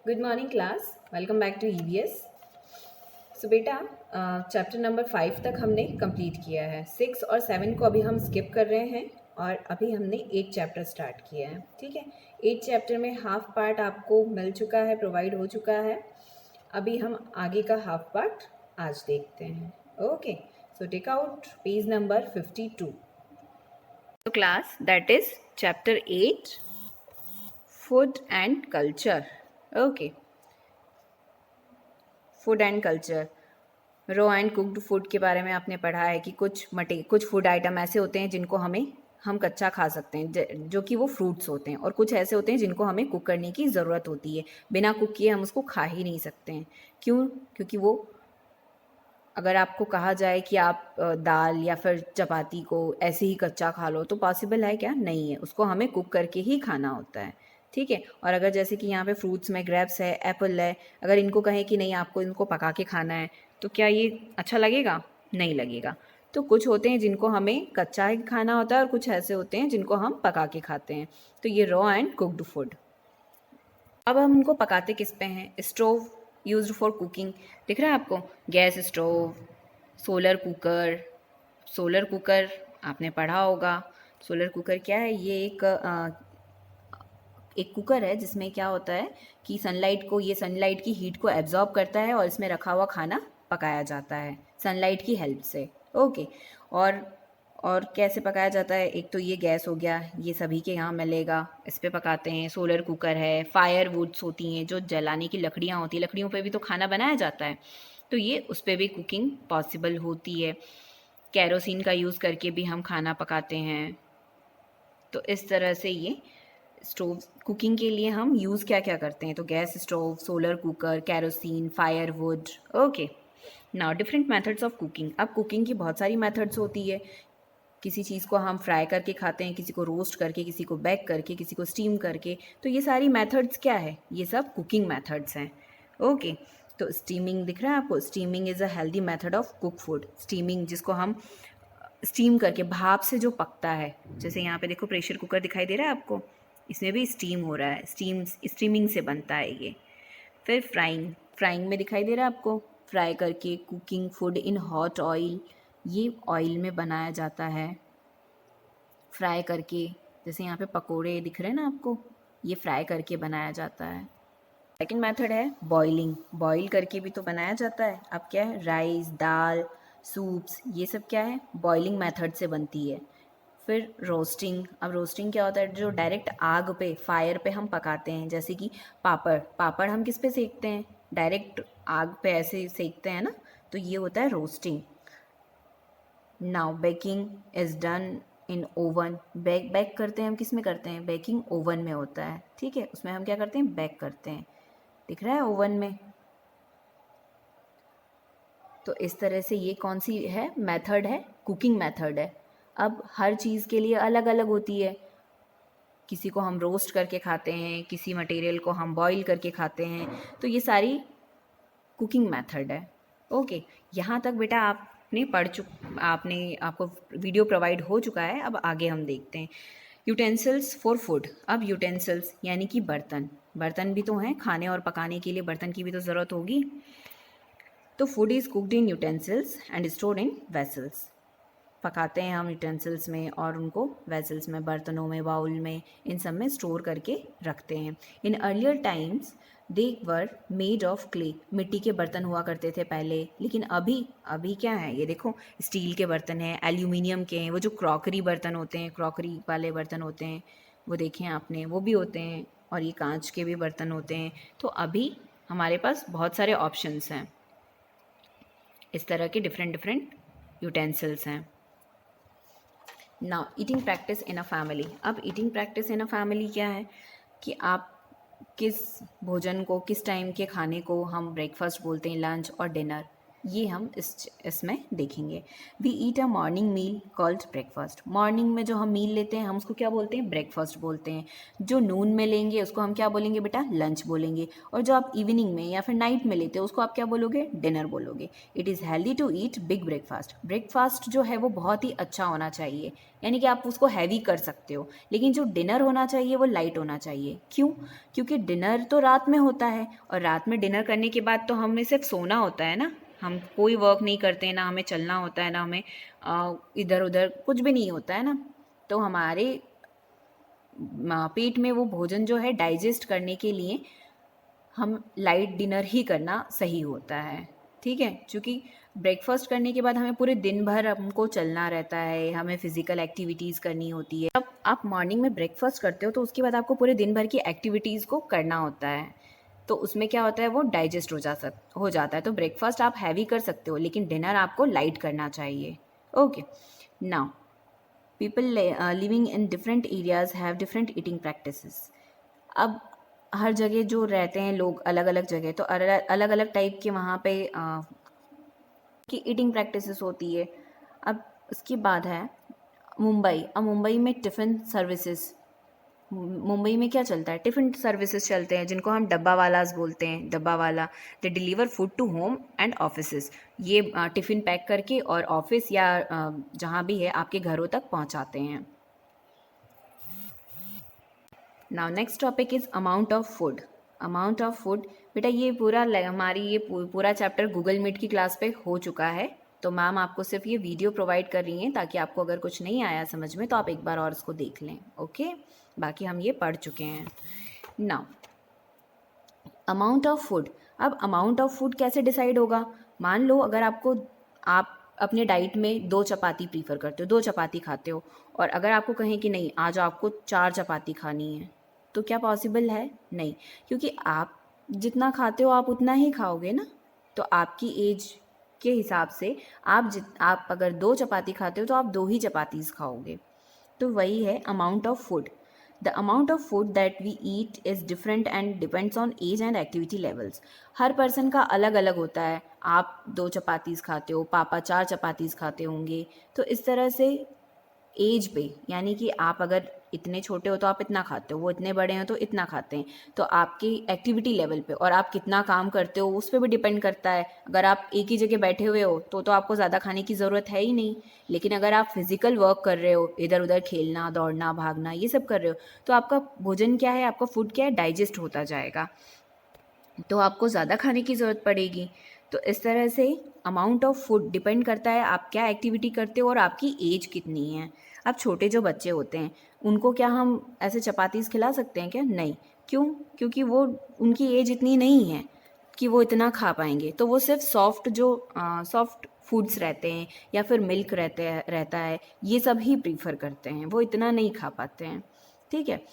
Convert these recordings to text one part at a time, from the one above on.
Good morning class, welcome back to EVS. So बेटा, chapter number 5 तक हमने complete किया है। 6 और 7 को अभी हम स्किप कर रहे हैं और अभी हमने 8 चैप्टर स्टार्ट किया है। ठीक है, 8 चैप्टर में हाफ पार्ट आपको मिल चुका है, प्रोवाइड हो चुका है। अभी हम आगे का हाफ पार्ट आज देखते हैं। Okay, so take out page number 52। तो class, that is chapter 8, food and culture. Okay, food and culture, raw and cooked food के बारे में आपने पढ़ा है कि कुछ फूड आइटम ऐसे होते हैं जिनको हम कच्चा खा सकते हैं, जो कि वो फ्रूट्स होते हैं, और कुछ ऐसे होते हैं जिनको हमें कुक करने की ज़रूरत होती है। बिना कुक किए हम उसको खा ही नहीं सकते हैं। क्यों? क्योंकि वो, अगर आपको कहा जाए कि आप दाल या फिर चपाती को ऐसे ही कच्चा खा लो तो पॉसिबल है क्या? नहीं है, उसको हमें कुक करके ही खाना होता है। ठीक है, और अगर जैसे कि यहाँ पे फ्रूट्स में ग्रेप्स है, एप्पल है, अगर इनको कहें कि नहीं आपको इनको पका के खाना है, तो क्या ये अच्छा लगेगा? नहीं लगेगा। तो कुछ होते हैं जिनको हमें कच्चा ही खाना होता है और कुछ ऐसे होते हैं जिनको हम पका के खाते हैं। तो ये रॉ एंड कुक्ड फूड। अब हम उनको पकाते किस पे हैं? स्टोव यूज्ड फॉर कुकिंग, दिख रहा है आपको? Gas stove, solar cooker. Solar cooker आपने पढ़ा होगा। सोलर कुकर क्या है? ये एक कुकर है जिसमें क्या होता है कि ये सनलाइट की हीट को एब्जॉर्ब करता है और इसमें रखा हुआ खाना पकाया जाता है सनलाइट की हेल्प से। ओके, और और कैसे पकाया जाता है? एक तो ये गैस हो गया, ये सभी के यहाँ मिलेगा, इस पे पकाते हैं। सोलर कुकर है, फायर वुड्स होती हैं जो जलाने की लकड़ियाँ होती हैं, लकड़ियों पे भी तो खाना बनाया जाता है, तो ये उस पर भी कुकिंग पॉसिबल होती है। कैरोसिन का यूज़ करके भी हम खाना पकाते हैं। तो इस तरह से ये स्टोव कुकिंग के लिए हम यूज़ क्या क्या करते हैं? तो gas stove, solar cooker, kerosene, firewood. Okay, now different methods of cooking. अब कुकिंग की बहुत सारी मेथड्स होती है। किसी चीज़ को हम फ्राई करके खाते हैं, किसी को रोस्ट करके, किसी को बेक करके, किसी को स्टीम करके। तो ये सारी मेथड्स क्या है? ये सब कुकिंग मेथड्स हैं। ओके, तो स्टीमिंग दिख रहा है आपको? Steaming is a healthy method of cook food. Steaming, जिसको हम स्टीम करके, भाप से जो पकता है, जैसे यहाँ पे देखो प्रेशर कुकर दिखाई दे रहा है आपको, इसमें भी स्टीम हो रहा है, स्टीमिंग से बनता है ये। फिर फ्राइंग, फ्राइंग में दिखाई दे रहा है आपको, फ्राई करके, cooking food in hot oil, ये ऑयल में बनाया जाता है फ्राई करके। जैसे यहाँ पे पकोड़े दिख रहे हैं ना आपको, ये फ्राई करके बनाया जाता है। सेकंड मेथड है बॉइलिंग, बॉईल करके भी तो बनाया जाता है। अब क्या है? राइस, दाल, सूप्स, ये सब क्या है? बॉइलिंग मेथड से बनती है। फिर रोस्टिंग, अब रोस्टिंग क्या होता है? जो डायरेक्ट आग पे, फायर पे हम पकाते हैं, जैसे कि पापड़, पापड़ हम किस पे सेकते हैं? डायरेक्ट आग पे ऐसे सेकते हैं ना, तो ये होता है roasting. Now baking is done in oven, bake करते हैं हम किस में करते हैं? बेकिंग ओवन में होता है। ठीक है, उसमें हम क्या करते हैं? बेक करते हैं। दिख रहा है ओवन में? तो इस तरह से ये कौन सी है? मेथड है, कुकिंग मेथड है। अब हर चीज़ के लिए अलग अलग होती है। किसी को हम रोस्ट करके खाते हैं, किसी मटेरियल को हम बॉईल करके खाते हैं, तो ये सारी कुकिंग मेथड है। ओके, यहाँ तक बेटा आपने आपको वीडियो प्रोवाइड हो चुका है। अब आगे हम देखते हैं यूटेंसिल्स फॉर फूड। अब यूटेंसिल्स यानी कि बर्तन, बर्तन भी तो हैं खाने और पकाने के लिए, बर्तन की भी तो ज़रूरत होगी। तो food is cooked in utensils and stored in vessels, पकाते हैं हम यूटेंसिल्स में और उनको वेसल्स में, बर्तनों में, बाउल में, इन सब में स्टोर करके रखते हैं। In earlier times they were made of clay, मिट्टी के बर्तन हुआ करते थे पहले, लेकिन अभी अभी क्या है? ये देखो, स्टील के बर्तन हैं, एल्यूमिनियम के हैं, वो जो क्रॉकरी बर्तन होते हैं, क्रॉकरी वाले बर्तन होते हैं, वो देखें आपने, वो भी होते हैं, और ये कांच के भी बर्तन होते हैं। तो अभी हमारे पास बहुत सारे ऑप्शंस हैं, इस तरह के डिफरेंट डिफरेंट यूटेंसिल्स हैं। Now eating practice in a family. अब eating practice in a family क्या है कि आप किस भोजन को, किस टाइम के खाने को हम ब्रेकफास्ट बोलते हैं, लंच और डिनर, ये हम इसमें देखेंगे। We eat a morning meal called breakfast. Morning में जो हम मील लेते हैं हम उसको क्या बोलते हैं? ब्रेकफास्ट बोलते हैं। जो नून में लेंगे उसको हम क्या बोलेंगे बेटा? लंच बोलेंगे। और जो आप इवनिंग में या फिर नाइट में लेते हो उसको आप क्या बोलोगे? डिनर बोलोगे। It is healthy to eat big breakfast. Breakfast जो है वो बहुत ही अच्छा होना चाहिए, यानी कि आप उसको हैवी कर सकते हो, लेकिन जो डिनर होना चाहिए वो लाइट होना चाहिए। क्यों? क्योंकि डिनर तो रात में होता है और रात में डिनर करने के बाद तो हमें सिर्फ सोना होता है ना, हम कोई वर्क नहीं करते हैं, ना हमें चलना होता है, ना हमें इधर उधर कुछ भी नहीं होता है ना। तो हमारे पेट में वो भोजन जो है डाइजेस्ट करने के लिए हम लाइट डिनर ही करना सही होता है। ठीक है, क्योंकि ब्रेकफास्ट करने के बाद हमें पूरे दिन भर हमको चलना रहता है, हमें फिजिकल एक्टिविटीज़ करनी होती है। जब आप मॉर्निंग में ब्रेकफास्ट करते हो तो उसके बाद आपको पूरे दिन भर की एक्टिविटीज़ को करना होता है, तो उसमें क्या होता है? वो डाइजेस्ट हो जाता है। तो ब्रेकफास्ट आप हैवी कर सकते हो, लेकिन डिनर आपको लाइट करना चाहिए। Okay, now people living in different areas have different eating practices. अब हर जगह जो रहते हैं लोग अलग अलग जगह, तो अलग अलग टाइप के वहाँ पे की ईटिंग प्रैक्टिसेस होती है। अब उसके बाद है मुंबई। अब मुंबई में टिफ़िन सर्विसेज, मुंबई में क्या चलता है? टिफ़िन सर्विसेज चलते हैं, जिनको हम डब्बा वालाज बोलते हैं। Dabbawala they deliver food to home and offices. ये टिफ़िन पैक करके और ऑफिस या जहाँ भी है आपके घरों तक पहुँचाते हैं। Now next topic is amount of food. Amount of food, बेटा ये पूरा हमारी ये पूरा चैप्टर गूगल मीट की क्लास पे हो चुका है, तो मैम आपको सिर्फ ये वीडियो प्रोवाइड कर रही हैं ताकि आपको अगर कुछ नहीं आया समझ में तो आप एक बार और इसको देख लें। ओके, बाकी हम ये पढ़ चुके हैं। Now amount of food. अब अमाउंट ऑफ फूड कैसे डिसाइड होगा? मान लो अगर आप अपने डाइट में 2 चपाती प्रीफर करते हो, 2 चपाती खाते हो, और अगर आपको कहें कि नहीं आज आपको 4 चपाती खानी है, तो क्या पॉसिबल है? नहीं, क्योंकि आप जितना खाते हो आप उतना ही खाओगे ना। तो आपकी एज के हिसाब से आप अगर 2 चपाती खाते हो तो आप 2 ही चपातीज़ खाओगे। तो वही है amount of food. The amount of food that we eat is different and depends on age and activity levels. हर पर्सन का अलग अलग होता है। आप 2 चपातीज़ खाते हो, पापा 4 चपातीज़ खाते होंगे। तो इस तरह से एज पे, यानी कि आप अगर इतने छोटे हो तो आप इतना खाते हो, वो इतने बड़े हैं तो इतना खाते हैं। तो आपकी एक्टिविटी लेवल पे और आप कितना काम करते हो उस पर भी डिपेंड करता है। अगर आप एक ही जगह बैठे हुए हो तो आपको ज़्यादा खाने की ज़रूरत है ही नहीं, लेकिन अगर आप फिजिकल वर्क कर रहे हो, इधर उधर खेलना दौड़ना भागना ये सब कर रहे हो, तो आपका भोजन क्या है, आपका फूड क्या है, डाइजेस्ट होता जाएगा, तो आपको ज़्यादा खाने की ज़रूरत पड़ेगी। तो इस तरह से अमाउंट ऑफ फूड डिपेंड करता है आप क्या एक्टिविटी करते हो और आपकी एज कितनी है। अब छोटे जो बच्चे होते हैं उनको क्या हम ऐसे चपातीस खिला सकते हैं क्या? नहीं। क्यों? क्योंकि वो उनकी एज इतनी नहीं है कि वो इतना खा पाएंगे। तो वो सिर्फ सॉफ्ट फूड्स रहते हैं या फिर मिल्क रहता है, ये सब ही प्रीफर करते हैं, वो इतना नहीं खा पाते हैं। ठीक है।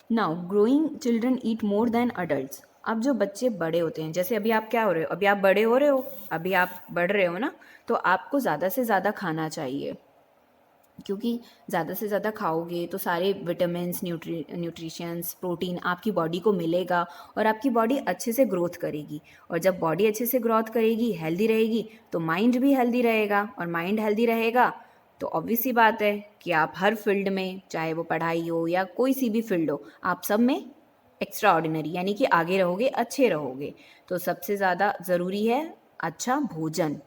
नाउ ग्रोइंग चिल्ड्रन ईट मोर देन अडल्ट्स। अब जो बच्चे बड़े होते हैं, जैसे अभी आप क्या हो रहे हो, अभी आप बड़े हो रहे हो, अभी आप बढ़ रहे हो ना, तो आपको ज़्यादा से ज़्यादा खाना चाहिए, क्योंकि ज़्यादा से ज़्यादा खाओगे तो सारे विटामिन्स न्यूट्रिशंस प्रोटीन आपकी बॉडी को मिलेगा और आपकी बॉडी अच्छे से ग्रोथ करेगी। और जब बॉडी अच्छे से ग्रोथ करेगी, हेल्दी रहेगी, तो माइंड भी हेल्दी रहेगा, और माइंड हेल्दी रहेगा तो ऑब्वियस सी बात है कि आप हर फील्ड में, चाहे वो पढ़ाई हो या कोई सी भी फील्ड हो, आप सब में एक्स्ट्रा ऑर्डिनरी यानी कि आगे रहोगे, अच्छे रहोगे। तो सबसे ज़्यादा ज़रूरी है अच्छा भोजन।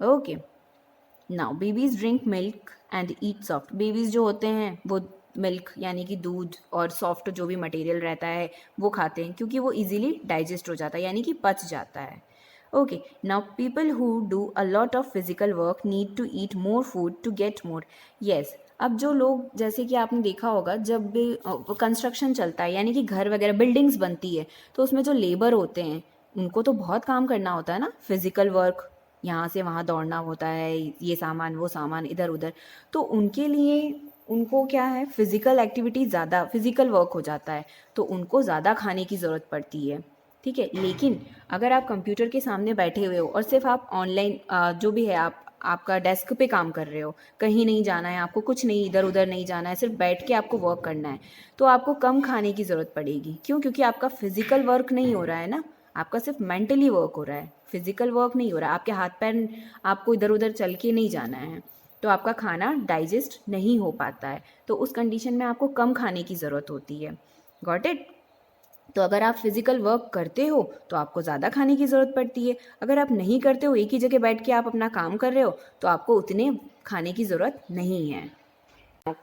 Okay, now babies drink milk and eat soft. Babies जो होते हैं वो मिल्क यानी कि दूध और सॉफ्ट जो भी मटेरियल रहता है वो खाते हैं, क्योंकि वो इजीली डाइजेस्ट हो जाता है यानी कि पच जाता है। Okay, now people who do a lot of physical work need to eat more food to get more. Yes, अब जो लोग, जैसे कि आपने देखा होगा जब भी कंस्ट्रक्शन चलता है यानी कि घर वगैरह बिल्डिंग्स बनती है, तो उसमें जो लेबर होते हैं उनको तो बहुत काम करना होता है ना, फिजिकल वर्क, यहाँ से वहाँ दौड़ना होता है, ये सामान वो सामान इधर उधर। तो उनके लिए उनको क्या है, फिजिकल एक्टिविटी ज़्यादा, फिजिकल वर्क हो जाता है, तो उनको ज़्यादा खाने की ज़रूरत पड़ती है। ठीक है, लेकिन अगर आप कंप्यूटर के सामने बैठे हुए हो और सिर्फ आप ऑनलाइन जो भी है आपका डेस्क पे काम कर रहे हो, कहीं नहीं जाना है आपको, कुछ नहीं इधर उधर नहीं जाना है, सिर्फ बैठ के आपको वर्क करना है, तो आपको कम खाने की ज़रूरत पड़ेगी। क्यों? क्योंकि आपका फिजिकल वर्क नहीं हो रहा है ना, आपका सिर्फ मेंटली वर्क हो रहा है, फिजिकल वर्क नहीं हो रहा है, आपके हाथ पैर आपको इधर उधर चल के नहीं जाना है, तो आपका खाना डाइजेस्ट नहीं हो पाता है। तो उस कंडीशन में आपको कम खाने की ज़रूरत होती है। Got it? तो अगर आप फिजिकल वर्क करते हो तो आपको ज़्यादा खाने की ज़रूरत पड़ती है, अगर आप नहीं करते हो, एक ही जगह बैठ के आप अपना काम कर रहे हो, तो आपको उतने खाने की ज़रूरत नहीं है।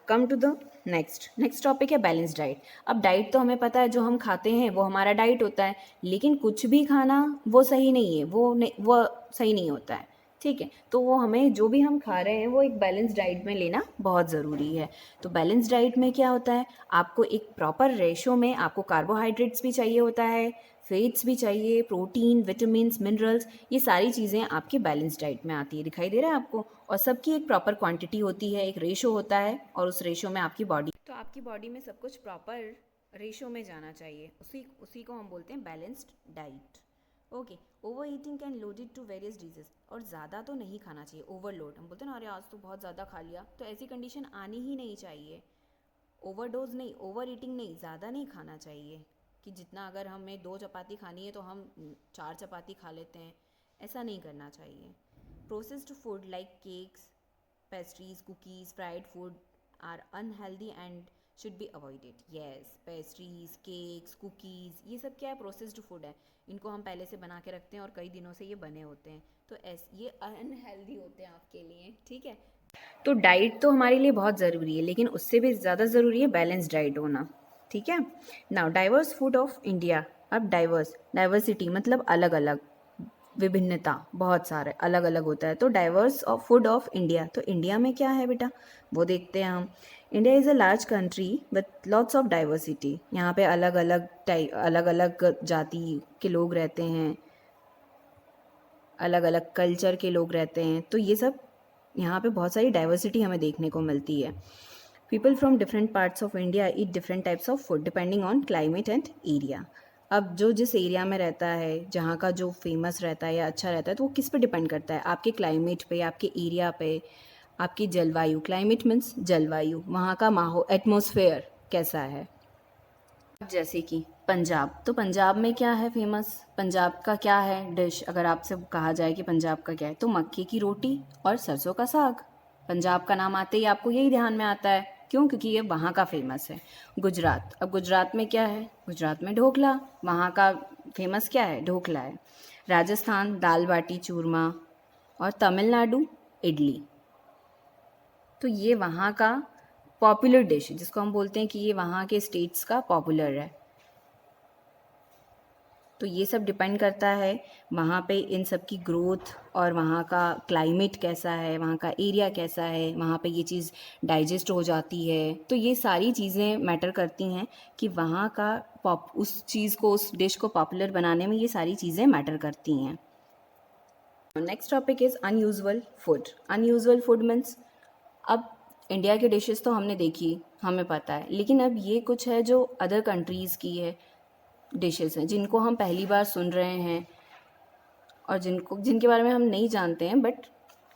Come to the next topic है बैलेंस डाइट। अब डाइट तो हमें पता है, जो हम खाते हैं वो हमारा डाइट होता है, लेकिन कुछ भी खाना वो सही नहीं है, वो सही नहीं होता है, ठीक है। तो वो हमें जो भी हम खा रहे हैं वो एक बैलेंस डाइट में लेना बहुत ज़रूरी है। तो बैलेंस डाइट में क्या होता है, आपको एक प्रॉपर रेशो में आपको कार्बोहाइड्रेट्स भी चाहिए होता है, फैट्स भी चाहिए, प्रोटीन, विटामिन्स, मिनरल्स, ये सारी चीज़ें आपकी बैलेंस डाइट में आती है। दिखाई दे रहा है आपको? और सबकी एक प्रॉपर क्वांटिटी होती है, एक रेशो होता है, और उस रेशो में आपकी बॉडी में सब कुछ प्रॉपर रेशो में जाना चाहिए, उसी को हम बोलते हैं balanced diet. Okay. Overeating can loaded to various disease, और ज़्यादा तो नहीं खाना चाहिए, ओवरलोड। हम बोलते हैं ना, अरे आज तो बहुत ज़्यादा खा लिया, तो ऐसी कंडीशन आनी ही नहीं चाहिए। ओवरडोज नहीं, ओवर ईटिंग नहीं, ज़्यादा नहीं खाना चाहिए कि जितना अगर हमें 2 चपाती खानी है तो हम 4 चपाती खा लेते हैं, ऐसा नहीं करना चाहिए। Processed food like cakes, pastries, cookies, fried food are unhealthy and should be avoided. Yes, pastries, cakes, cookies, ये सब क्या है, प्रोसेस्ड फूड है। इनको हम पहले से बना के रखते हैं और कई दिनों से ये बने होते हैं, तो ये अनहेल्दी होते हैं आपके लिए, ठीक है। तो डाइट तो हमारे लिए बहुत ज़रूरी है, लेकिन उससे भी ज़्यादा ज़रूरी है बैलेंस डाइट होना, ठीक है। Now diverse food of India. अब डाइवर्सिटी मतलब अलग अलग, विभिन्नता, बहुत सारे अलग अलग होता है। तो diverse of food of India, तो इंडिया में क्या है बेटा, वो देखते हैं हम। India is a large country with lots of diversity. यहाँ पे अलग अलग जाति के लोग रहते हैं, अलग अलग कल्चर के लोग रहते हैं, तो ये सब यहाँ पे बहुत सारी डाइवर्सिटी हमें देखने को मिलती है। People from different parts of India eat different types of food depending on climate and area. अब जो जिस एरिया में रहता है, जहाँ का जो फेमस रहता है या अच्छा रहता है, तो वो किस पे डिपेंड करता है, आपके क्लाइमेट पे, आपके एरिया पे, आपकी जलवायु। क्लाइमेट मीन्स जलवायु, वहाँ का माहौल, एटमॉस्फेयर कैसा है। जैसे कि पंजाब, तो पंजाब में क्या है फेमस, पंजाब का क्या है डिश, अगर आपसे कहा जाए कि पंजाब का क्या है, तो मक्के की रोटी और सरसों का साग। पंजाब का नाम आते ही आपको यही ध्यान में आता है, क्यों? क्योंकि ये वहाँ का फेमस है। गुजरात, अब गुजरात में क्या है, गुजरात में ढोकला, वहाँ का फेमस क्या है, ढोकला है। राजस्थान दाल बाटी चूरमा, और तमिलनाडु इडली। तो ये वहाँ का पॉपुलर डिश है, जिसको हम बोलते हैं कि ये वहाँ के स्टेट्स का पॉपुलर है। तो ये सब डिपेंड करता है वहाँ पे इन सब की ग्रोथ, और वहाँ का क्लाइमेट कैसा है, वहाँ का एरिया कैसा है, वहाँ पे ये चीज़ डाइजेस्ट हो जाती है। तो ये सारी चीज़ें मैटर करती हैं कि वहाँ का उस चीज़ को, उस डिश को पॉपुलर बनाने में ये सारी चीज़ें मैटर करती हैं। Next topic is unusual food. Unusual food means, अब इंडिया के डिशेस तो हमने देखी, हमें पता है, लेकिन अब ये कुछ है जो अदर कंट्रीज़ की है डिशेस हैं, जिनको हम पहली बार सुन रहे हैं, और जिनके बारे में हम नहीं जानते हैं, बट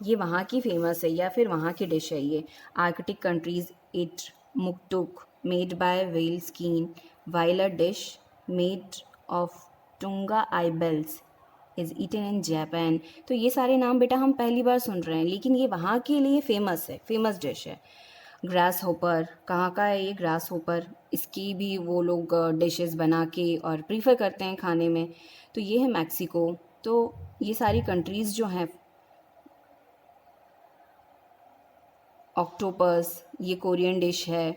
ये वहाँ की फेमस है या फिर वहाँ की डिश है। ये Arctic countries eat muktuk made by whale skin, while a dish made of tuna eyeballs is eaten in Japan. तो ये सारे नाम बेटा हम पहली बार सुन रहे हैं, लेकिन ये वहाँ के लिए फेमस है, फेमस डिश है। ग्रास होपर, कहाँ का है ये ग्रास होपर, इसकी भी वो लोग डिशेस बना के और प्रीफर करते हैं खाने में। तो ये है मैक्सिको। तो ये सारी कंट्रीज़ जो हैं, ऑक्टोपस, ये कोरियन डिश है।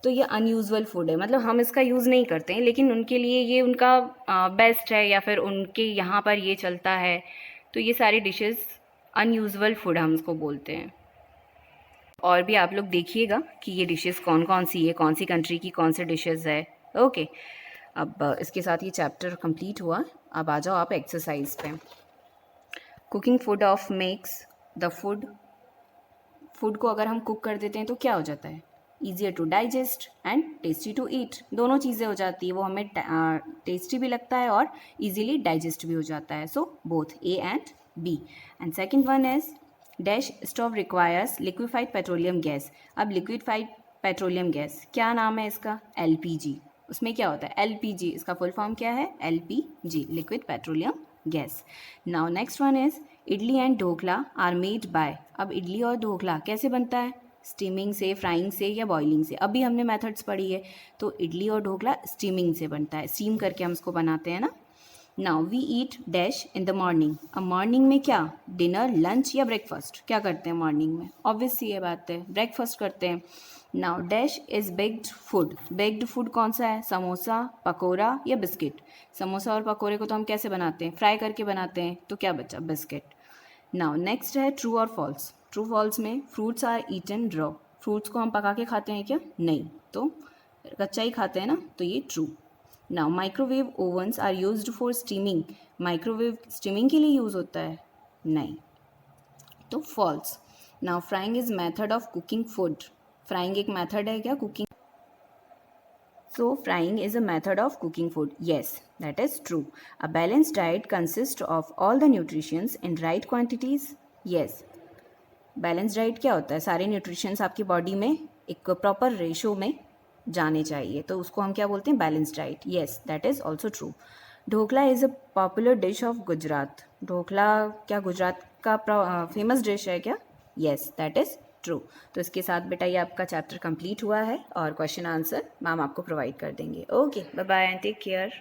तो ये अनयूजुअल फूड है, मतलब हम इसका यूज़ नहीं करते हैं, लेकिन उनके लिए ये उनका बेस्ट है, या फिर उनके यहाँ पर ये चलता है। तो ये सारी डिशेस अनयूजुअल फूड हम इसको बोलते हैं। और भी आप लोग देखिएगा कि ये डिशेस कौन कौन सी है, कौन सी कंट्री की कौन सी डिशेस है। ओके, अब इसके साथ ये चैप्टर कंप्लीट हुआ। अब आ जाओ आप एक्सरसाइज पे। Cooking food of makes the food को अगर हम कुक कर देते हैं तो क्या हो जाता है, easier to digest and tasty to eat. दोनों चीज़ें हो जाती है, वो हमें टेस्टी भी लगता है और ईजिली डाइजेस्ट भी हो जाता है। So both A and B. And second one is dash stove requires liquefied petroleum gas. अब लिक्विफाइड पेट्रोलियम गैस क्या नाम है इसका, एलपीजी। उसमें क्या होता है, एलपीजी, इसका फुल फॉर्म क्या है, LPG, liquid petroleum gas. Now next one is idli and dhokla are made by. अब इडली और ढोकला कैसे बनता है, स्टीमिंग से, फ्राइंग से या बॉइलिंग से। अभी हमने मेथड्स पढ़ी है, तो इडली और ढोकला स्टीमिंग से बनता है, स्टीम करके हम इसको बनाते हैं ना। Now we eat dash in the morning. अब मॉर्निंग में क्या, डिनर, लंच या ब्रेकफास्ट, क्या करते हैं मॉर्निंग में, ऑब्वियस सी ये बात है, ब्रेकफास्ट करते हैं। Now dash is baked food. Baked food कौन सा है, समोसा, पकोड़ा या बिस्किट। समोसा और पकोड़े को तो हम कैसे बनाते हैं, फ्राई करके बनाते हैं, तो क्या बचा, बिस्किट। नाउ नेक्स्ट है ट्रू और फॉल्स। ट्रू फॉल्स में fruits are eaten raw. Fruits को हम पका के खाते हैं क्या, नहीं, तो कच्चा ही खाते हैं ना, तो ये true. Now microwave ovens are used for steaming. Microwave steaming के लिए यूज़ होता है, नहीं, तो false. Now frying is method of cooking food. Frying एक मेथड है क्या cooking, so frying is a method of cooking food. Yes, that is true. A balanced diet consists of all the nutrients in right quantities. Yes. Balance diet क्या होता है, सारे nutritions आपकी body में एक प्रॉपर रेशो में जाने चाहिए, तो उसको हम क्या बोलते हैं, balance diet. Yes, that is also true. Dhokla is a popular dish of Gujarat. Dhokla क्या गुजरात का फेमस डिश है क्या, येस, दैट इज़ ट्रू। तो इसके साथ बेटा ये आपका चैप्टर कंप्लीट हुआ है और क्वेश्चन आंसर मैम आपको प्रोवाइड कर देंगे। Okay, bye bye and take care.